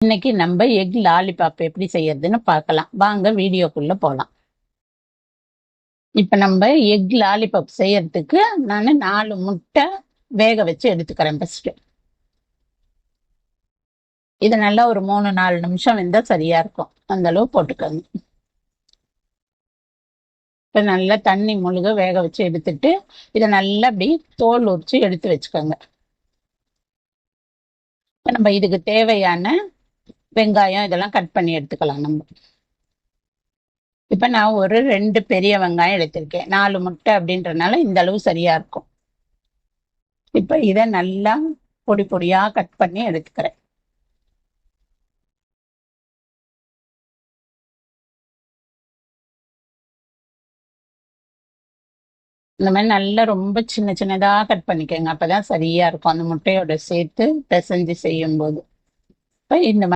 இன்னைக்கு நம்ம egg lollipop எப்படி செய்யறதுன்னு பார்க்கலாம். வாங்க வீடியோக்குள்ள போலாம். இப்ப நம்ம எக் லாலிபாப் செய்யறதுக்கு நான் 4 முட்டை வேக வச்சு எடுத்துக்கிறேன் ஃபர்ஸ்ட். இது நல்லா ஒரு 3-4 நிமிஷம் வெந்தா சரியா இருக்கும். அந்த அளவு போட்டுக்கோங்க. இப்ப நல்லா தண்ணி முழுக வேக வச்சு எடுத்துட்டு இதை நல்லா அப்படி தோல் உரிச்சு எடுத்து வச்சுக்கோங்க. இப்ப நம்ம இதுக்கு தேவையான வெங்காயம் இதெல்லாம் கட் பண்ணி எடுத்துக்கலாம் நம்ம. இப்ப நான் ஒரு 2 பெரிய வெங்காயம் எடுத்திருக்கேன். 4 முட்டை அப்படின்றனால இந்த அளவு சரியா இருக்கும். இப்ப இதை நல்லா பொடி பொடியா கட் பண்ணி எடுத்துக்கிறேன். இந்த மாதிரி நல்லா ரொம்ப சின்ன சின்னதா கட் பண்ணிக்கோங்க. அப்பதான் சரியா இருக்கும் அந்த முட்டையோட சேர்த்து பிசைஞ்சு செய்யும் போது. இப்ப இந்த